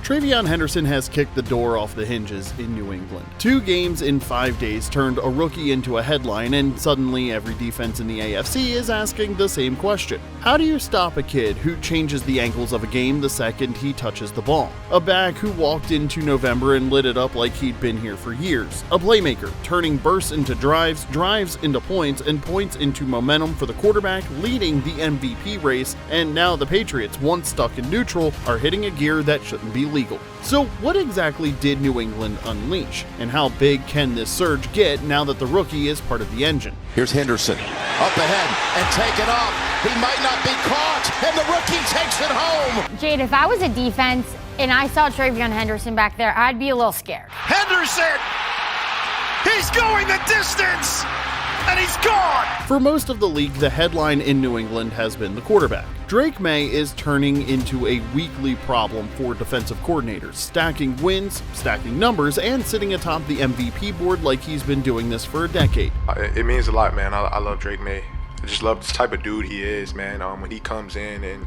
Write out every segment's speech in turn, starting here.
TreVeyon Henderson has kicked the door off the hinges in New England. 2 games in 5 days turned a rookie into a headline, and suddenly every defense in the AFC is asking the same question. How do you stop a kid who changes the ankles of a game the second he touches the ball? A back who walked into November and lit it up like he'd been here for years. A playmaker, turning bursts into drives, drives into points, and points into momentum for the quarterback, leading the MVP race, and now the Patriots, once stuck in neutral, are hitting a gear that shouldn't be legal. So what exactly did New England unleash? And how big can this surge get now that the rookie is part of the engine? Here's Henderson, up ahead and taken off. He might not be caught, and the rookie takes it home. Jade, if I was a defense and I saw TreVeyon Henderson back there, I'd be a little scared. Henderson! He's going the distance! And he's gone! For most of the league, the headline in New England has been the quarterback. Maye is turning into a weekly problem for defensive coordinators, stacking wins, stacking numbers, and sitting atop the MVP board like he's been doing this for a decade. It means a lot, man. I love Maye. I just love this type of dude he is, man. When he comes in and,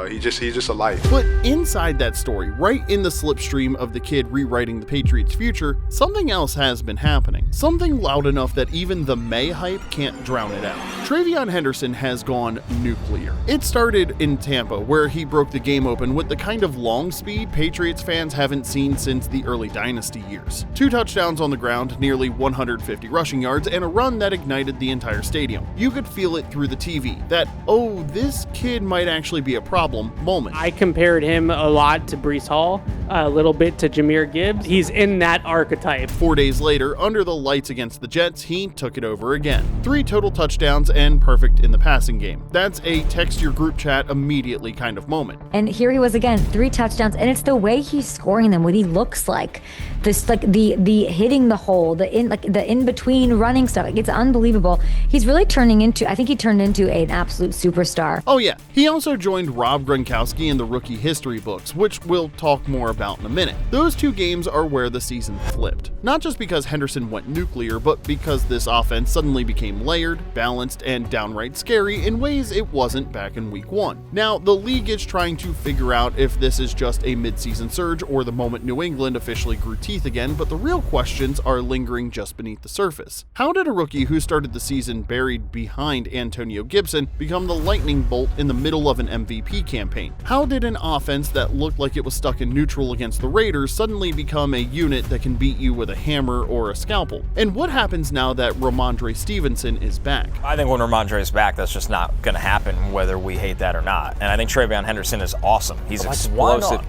he's just a light. But inside that story, right in the slipstream of the kid rewriting the Patriots' future, something else has been happening. Something loud enough that even the Maye hype can't drown it out. TreVeyon Henderson has gone nuclear. It started in Tampa, where he broke the game open with the kind of long speed Patriots fans haven't seen since the early dynasty years. 2 touchdowns on the ground, nearly 150 rushing yards, and a run that ignited the entire stadium. You could feel it through the TV, that, oh, this kid might actually be a problem moment. I compared him a lot to Breece Hall, a little bit to Jahmyr Gibbs. He's in that archetype. 4 days later, under the lights against the Jets, he took it over again. 3 total touchdowns and perfect in the passing game. That's a text your group chat immediately kind of moment. And here he was again, 3 touchdowns, and it's the way he's scoring them, what he looks like. This the hitting the hole, the in between running stuff. It's unbelievable. He's really turning into, I think he turned into an absolute superstar. Oh yeah, he also joined Rob Gronkowski in the rookie history books, which we'll talk more about in a minute. Those 2 games are where the season flipped. Not just because Henderson went nuclear, but because this offense suddenly became layered, balanced, and downright scary in ways it wasn't back in week 1. Now, the league is trying to figure out if this is just a midseason surge or the moment New England officially grew teeth again, but the real questions are lingering just beneath the surface. How did a rookie who started the season buried behind Antonio Gibson become the lightning bolt in the middle of an MVP campaign? How did an offense that looked like it was stuck in neutral against the Raiders suddenly become a unit that can beat you with a hammer or a scalpel? And what happens now that Ramondre Stevenson is back? I think when Ramondre is back, that's just not going to happen whether we hate that or not. And I think TreVeyon Henderson is awesome. He's explosive.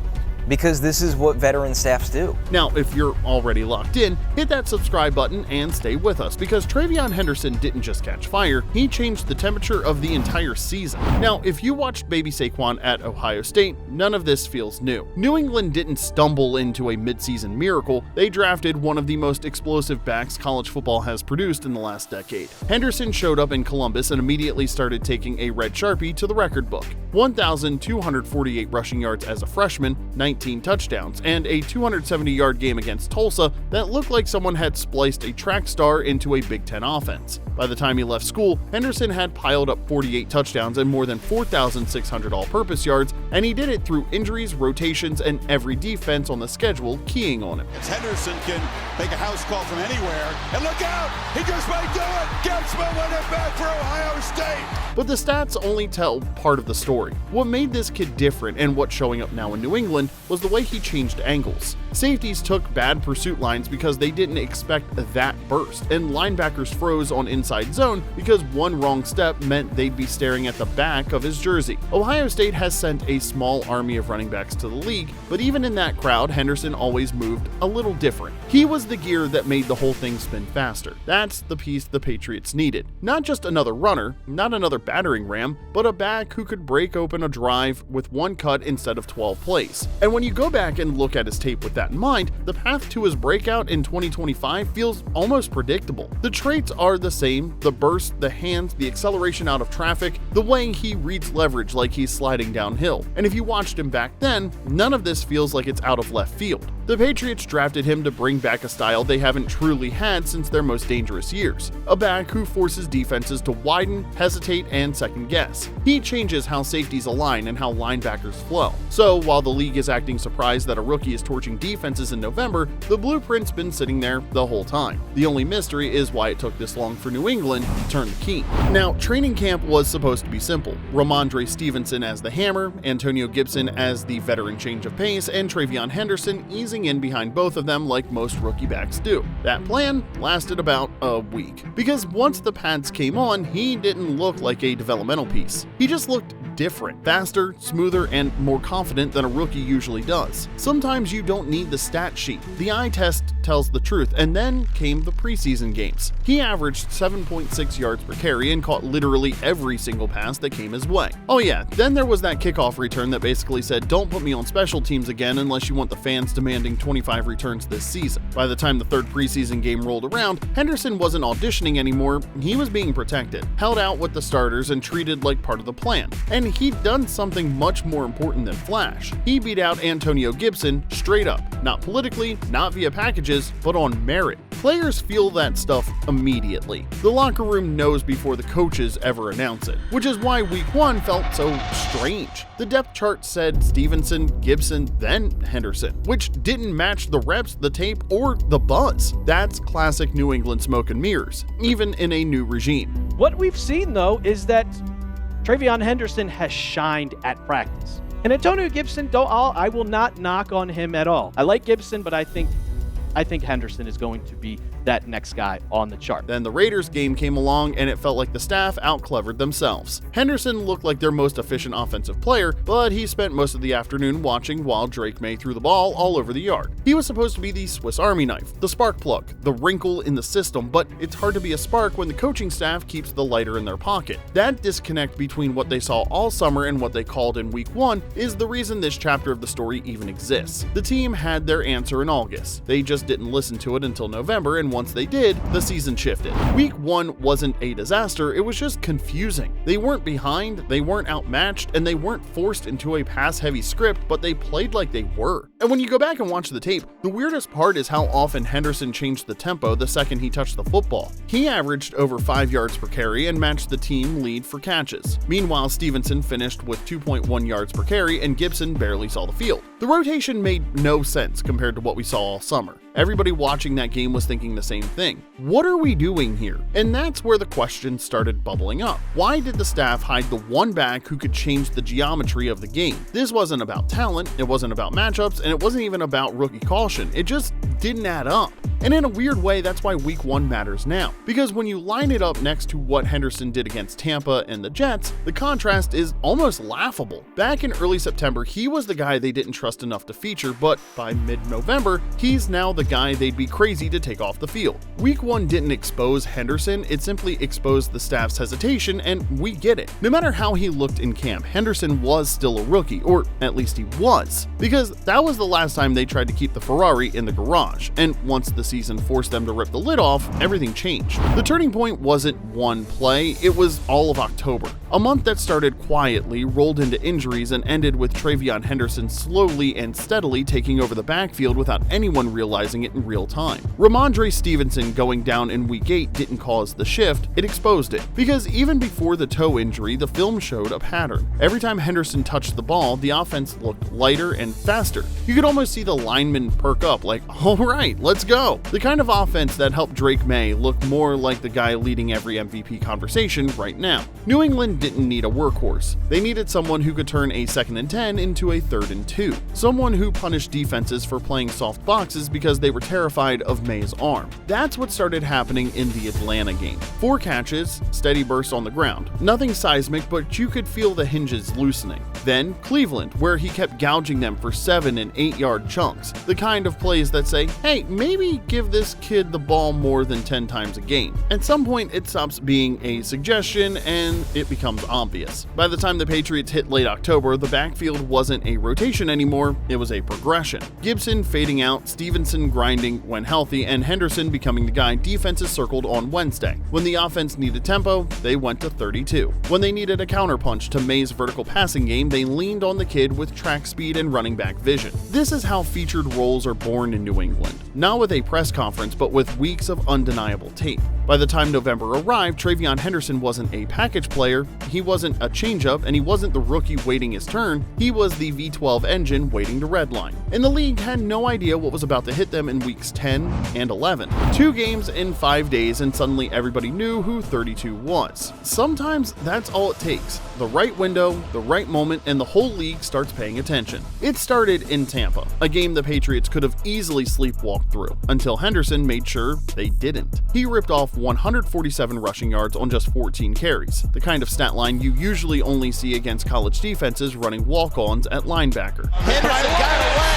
Because this is what veteran staffs do. Now, if you're already locked in, hit that subscribe button and stay with us, because TreVeyon Henderson didn't just catch fire, he changed the temperature of the entire season. Now, if you watched Baby Saquon at Ohio State, none of this feels new. New England didn't stumble into a midseason miracle, they drafted one of the most explosive backs college football has produced in the last decade. Henderson showed up in Columbus and immediately started taking a red Sharpie to the record book. 1,248 rushing yards as a freshman, 19 touchdowns, and a 270-yard game against Tulsa that looked like someone had spliced a track star into a Big Ten offense. By the time he left school, Henderson had piled up 48 touchdowns and more than 4,600 all-purpose yards, and he did it through injuries, rotations, and every defense on the schedule keying on him. Henderson can make a house call from anywhere, and look out! He just might do it! Gets winning it back for Ohio State! But the stats only tell part of the story. What made this kid different and what's showing up now in New England was the way he changed angles. Safeties took bad pursuit lines because they didn't expect that burst, and linebackers froze on inside zone because one wrong step meant they'd be staring at the back of his jersey. Ohio State has sent a small army of running backs to the league, but even in that crowd, Henderson always moved a little different. He was the gear that made the whole thing spin faster. That's the piece the Patriots needed. Not just another runner, not another battering ram, but a back who could break open a drive with one cut instead of 12 plays. And when you go back and look at his tape with that in mind, the path to his breakout in 2025 feels almost predictable. The traits are the same: the burst, the hands, the acceleration out of traffic, the way he reads leverage like he's sliding downhill. and if you watched him back then, none of this feels like it's out of left field. The Patriots drafted him to bring back a style they haven't truly had since their most dangerous years, a back who forces defenses to widen, hesitate, and second guess. He changes how safeties align and how linebackers flow. So while the league is acting surprised that a rookie is torching defenses in November, the blueprint's been sitting there the whole time. The only mystery is why it took this long for New England to turn the key. Now, training camp was supposed to be simple. Ramondre Stevenson as the hammer, Antonio Gibson as the veteran change of pace, and TreVeyon Henderson easing in behind both of them like most rookie backs do. That plan lasted about a week, because once the pads came on, he didn't look like a developmental piece. He just looked different, faster, smoother, and more confident than a rookie usually does. Sometimes you don't need the stat sheet. The eye test tells the truth, and then came the preseason games. He averaged 7.6 yards per carry and caught literally every single pass that came his way. Oh yeah, then there was that kickoff return that basically said, don't put me on special teams again unless you want the fans demanding 25 returns this season. By the time the third preseason game rolled around, Henderson wasn't auditioning anymore, he was being protected, held out with the starters, and treated like part of the plan. And he'd done something much more important than flash. He beat out Antonio Gibson straight up, not politically, not via packages, but on merit. Players feel that stuff immediately. The locker room knows before the coaches ever announce it, which is why week 1 felt so strange. The depth chart said Stevenson, Gibson, then Henderson, which didn't match the reps, the tape, or the buzz. That's classic New England smoke and mirrors, even in a new regime. What we've seen, though, is that TreVeyon Henderson has shined at practice. And Antonio Gibson, I will not knock on him at all. I like Gibson, but I think Henderson is going to be that next guy on the chart. Then the Raiders game came along and it felt like the staff out-clevered themselves. Henderson looked like their most efficient offensive player, but he spent most of the afternoon watching while Drake Maye threw the ball all over the yard. He was supposed to be the Swiss Army knife, the spark plug, the wrinkle in the system, but it's hard to be a spark when the coaching staff keeps the lighter in their pocket. That disconnect between what they saw all summer and what they called in week 1 is the reason this chapter of the story even exists. The team had their answer in August. They just didn't listen to it until November, and once they did, the season shifted. Week 1 wasn't a disaster, it was just confusing. They weren't behind, they weren't outmatched, and they weren't forced into a pass-heavy script, but they played like they were. And when you go back and watch the tape, the weirdest part is how often Henderson changed the tempo the second he touched the football. He averaged over 5 yards per carry and matched the team lead for catches. Meanwhile, Stevenson finished with 2.1 yards per carry and Gibson barely saw the field. The rotation made no sense compared to what we saw all summer. Everybody watching that game was thinking the same thing. What are we doing here? And that's where the questions started bubbling up. Why did the staff hide the one back who could change the geometry of the game? This wasn't about talent, it wasn't about matchups, and it wasn't even about rookie caution. It just didn't add up. And in a weird way, that's why week 1 matters now. Because when you line it up next to what Henderson did against Tampa and the Jets, the contrast is almost laughable. Back in early September, he was the guy they didn't trust enough to feature, but by mid-November, he's now the guy they'd be crazy to take off the field. Week 1 didn't expose Henderson, it simply exposed the staff's hesitation, and we get it. No matter how he looked in camp, Henderson was still a rookie, or at least he was, because that was the last time they tried to keep the Ferrari in the garage, and once the season forced them to rip the lid off, everything changed. The turning point wasn't one play, it was all of October. A month that started quietly, rolled into injuries, and ended with TreVeyon Henderson slowly and steadily taking over the backfield without anyone realizing it in real time. Ramondre Stevenson going down in week 8 didn't cause the shift, it exposed it. Because even before the toe injury, the film showed a pattern. Every time Henderson touched the ball, the offense looked lighter and faster. You could almost see the linemen perk up like, all right, let's go. The kind of offense that helped Drake Maye look more like the guy leading every MVP conversation right now. New England didn't need a workhorse. They needed someone who could turn a 2nd and 10 into a 3rd and 2. Someone who punished defenses for playing soft boxes because they were terrified of Maye's arm. That's what started happening in the Atlanta game. 4 catches, steady bursts on the ground. Nothing seismic, but you could feel the hinges loosening. Then Cleveland, where he kept gouging them for 7 and 8 yard chunks. The kind of plays that say, hey, maybe don't give this kid the ball more than 10 times a game. At some point, it stops being a suggestion and it becomes obvious. By the time the Patriots hit late October, the backfield wasn't a rotation anymore, it was a progression. Gibson fading out, Stevenson grinding when healthy, and Henderson becoming the guy defenses circled on Wednesday. When the offense needed tempo, they went to 32. When they needed a counterpunch to Maye's vertical passing game, they leaned on the kid with track speed and running back vision. This is how featured roles are born in New England. Not with a press conference, but with weeks of undeniable tape. By the time November arrived, TreVeyon Henderson wasn't a package player, he wasn't a changeup, and he wasn't the rookie waiting his turn, he was the V12 engine waiting to redline. And the league had no idea what was about to hit them in weeks 10 and 11. 2 games in 5 days and suddenly everybody knew who 32 was. Sometimes that's all it takes. The right window, the right moment, and the whole league starts paying attention. It started in Tampa, a game the Patriots could have easily sleepwalked through, until Henderson made sure they didn't. He ripped off 147 rushing yards on just 14 carries, the kind of stat line you usually only see against college defenses running walk-ons at linebacker. Henderson got away.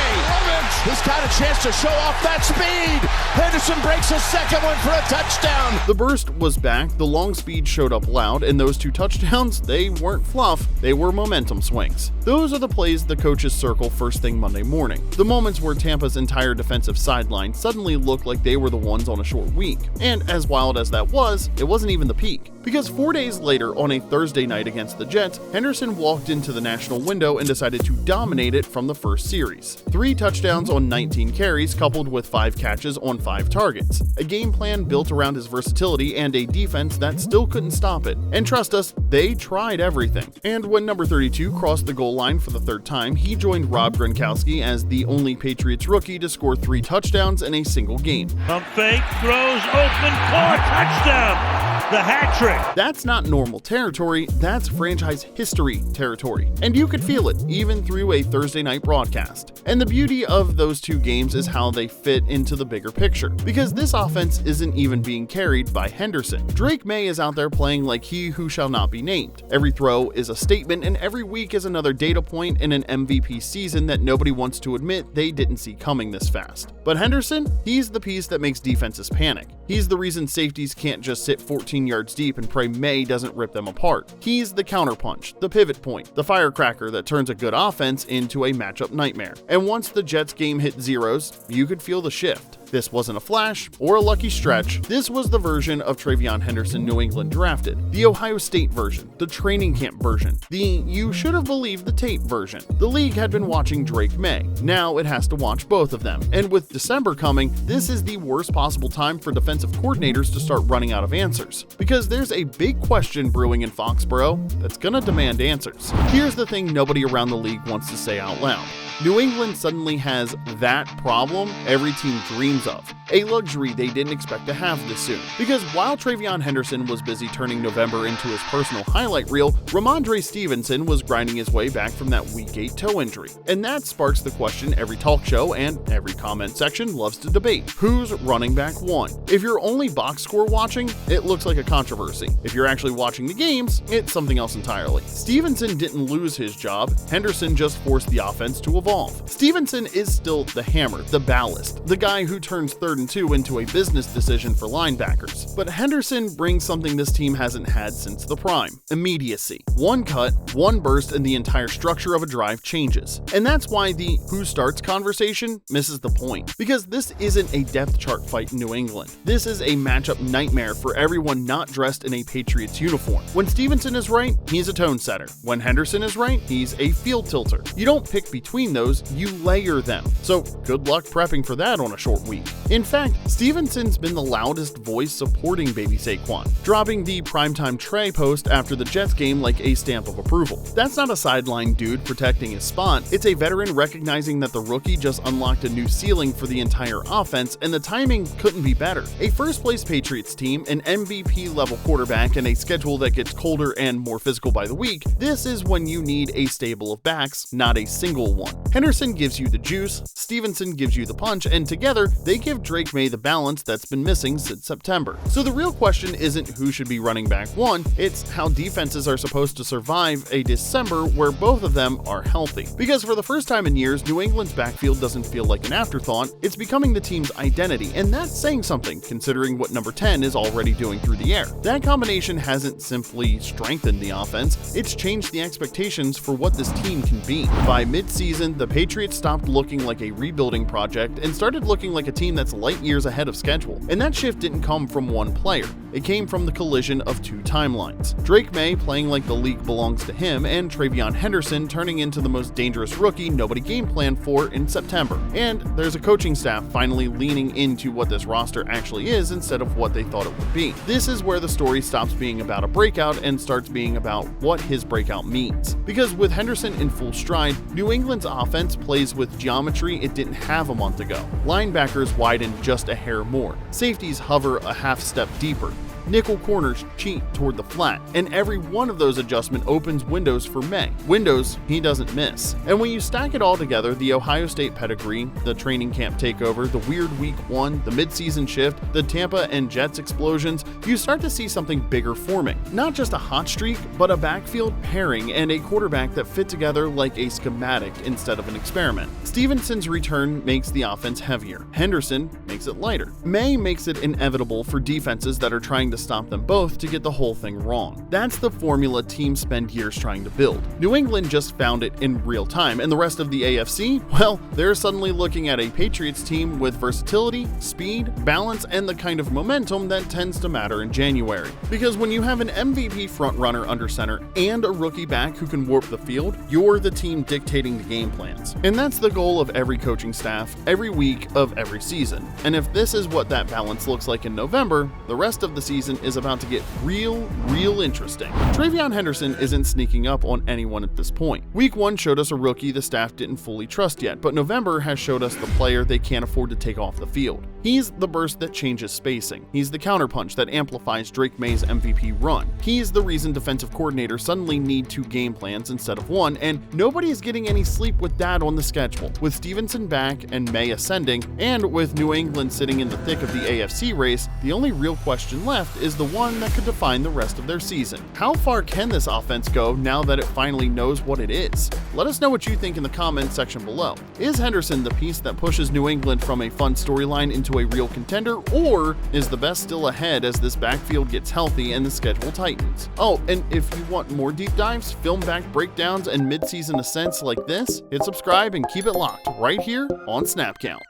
He's got a chance to show off that speed. Henderson breaks his second one for a touchdown. The burst was back, the long speed showed up loud, and those 2 touchdowns, they weren't fluff, they were momentum swings. Those are the plays the coaches circle first thing Monday morning. The moments where Tampa's entire defensive sideline suddenly looked like they were the ones on a short week. And as wild as that was, it wasn't even the peak. Because 4 days later, on a Thursday night against the Jets, Henderson walked into the national window and decided to dominate it from the first series. 3 touchdowns on 19 carries, coupled with 5 catches on 5 targets. A game plan built around his versatility and a defense that still couldn't stop it. And trust us, they tried everything. And when number 32 crossed the goal line for the 3rd time, he joined Rob Gronkowski as the only Patriots rookie to score 3 touchdowns in a single game. Pump fake, throws, open, caught, touchdown! The hat trick. That's not normal territory, that's franchise history territory. And you could feel it, even through a Thursday night broadcast. And the beauty of those 2 games is how they fit into the bigger picture. Because this offense isn't even being carried by Henderson. Drake Maye is out there playing like he who shall not be named. Every throw is a statement, and every week is another data point in an MVP season that nobody wants to admit they didn't see coming this fast. But Henderson, he's the piece that makes defenses panic. He's the reason safeties can't just sit 14 yards deep and pray Maye doesn't rip them apart. He's the counterpunch, the pivot point, the firecracker that turns a good offense into a matchup nightmare. And once the Jets game hit zeros, you could feel the shift. This wasn't a flash or a lucky stretch. This was the version of TreVeyon Henderson New England drafted. The Ohio State version, the training camp version, the you should have believed the tape version. The league had been watching Drake Maye. Now it has to watch both of them. And with December coming, this is the worst possible time for defensive coordinators to start running out of answers. Because there's a big question brewing in Foxborough that's gonna demand answers. Here's the thing nobody around the league wants to say out loud. New England suddenly has that problem every team dreams of, a luxury they didn't expect to have this soon. Because while TreVeyon Henderson was busy turning November into his personal highlight reel, Ramondre Stevenson was grinding his way back from that Week 8 toe injury. And that sparks the question every talk show and every comment section loves to debate. Who's running back 1? If you're only box score watching, it looks like a controversy. If you're actually watching the games, it's something else entirely. Stevenson didn't lose his job, Henderson just forced the offense to evolve. Stevenson is still the hammer, the ballast, the guy who turns 3rd and 2 into a business decision for linebackers. But Henderson brings something this team hasn't had since the prime: immediacy. 1 cut, 1 burst, and the entire structure of a drive changes. And that's why the who starts conversation misses the point. Because this isn't a depth chart fight in New England. This is a matchup nightmare for everyone not dressed in a Patriots uniform. When Stevenson is right, he's a tone setter. When Henderson is right, he's a field tilter. You don't pick between those, you layer them. So good luck prepping for that on a short week. In fact, Stevenson's been the loudest voice supporting baby Saquon, dropping the primetime Trey post after the Jets game like a stamp of approval. That's not a sideline dude protecting his spot, it's a veteran recognizing that the rookie just unlocked a new ceiling for the entire offense and the timing couldn't be better. A first place Patriots team, an MVP level quarterback, and a schedule that gets colder and more physical by the week, this is when you need a stable of backs, not a single one. Henderson gives you the juice, Stevenson gives you the punch, and together they give Drake Drake Maye the balance that's been missing since September. So the real question isn't who should be running back one, it's how defenses are supposed to survive a December where both of them are healthy. Because for the first time in years, New England's backfield doesn't feel like an afterthought, it's becoming the team's identity, and that's saying something considering what number 10 is already doing through the air. That combination hasn't simply strengthened the offense, it's changed the expectations for what this team can be. By mid-season, the Patriots stopped looking like a rebuilding project and started looking like a team that's light years ahead of schedule. And that shift didn't come from one player. It came from the collision of two timelines. Drake Maye playing like the league belongs to him, and TreVeyon Henderson turning into the most dangerous rookie nobody game planned for in September. And there's a coaching staff finally leaning into what this roster actually is instead of what they thought it would be. This is where the story stops being about a breakout and starts being about what his breakout means. Because with Henderson in full stride, New England's offense plays with geometry it didn't have a month ago. Linebackers widen just a hair more. Safeties hover a half step deeper. Nickel corners cheat toward the flat, and every one of those adjustments opens windows for Maye. Windows he doesn't miss. And when you stack it all together, the Ohio State pedigree, the training camp takeover, the weird week 1, the midseason shift, the Tampa and Jets explosions, you start to see something bigger forming. Not just a hot streak, but a backfield pairing and a quarterback that fit together like a schematic instead of an experiment. Stevenson's return makes the offense heavier. Henderson makes it lighter. Maye makes it inevitable for defenses that are trying to stop them both to get the whole thing wrong. That's the formula teams spend years trying to build. New England just found it in real time, and the rest of the AFC, well, they're suddenly looking at a Patriots team with versatility, speed, balance, and the kind of momentum that tends to matter in January. Because when you have an MVP frontrunner under center and a rookie back who can warp the field, you're the team dictating the game plans. And that's the goal of every coaching staff, every week of every season. And if this is what that balance looks like in November, the rest of the season is about to get real interesting. TreVeyon Henderson isn't sneaking up on anyone at this point. Week 1 showed us a rookie the staff didn't fully trust yet, but November has showed us the player they can't afford to take off the field. He's the burst that changes spacing. He's the counterpunch that amplifies Drake Maye's MVP run. He's the reason defensive coordinators suddenly need 2 game plans instead of 1, and nobody is getting any sleep with that on the schedule. With Stevenson back and Maye ascending, and with New England sitting in the thick of the AFC race, the only real question left is the one that could define the rest of their season. How far can this offense go now that it finally knows what it is? Let us know what you think in the comments section below. Is Henderson the piece that pushes New England from a fun storyline into a real contender, or is the best still ahead as this backfield gets healthy and the schedule tightens? Oh, and if you want more deep dives, film back breakdowns, and mid-season ascents like this, hit subscribe and keep it locked right here on Snapcount.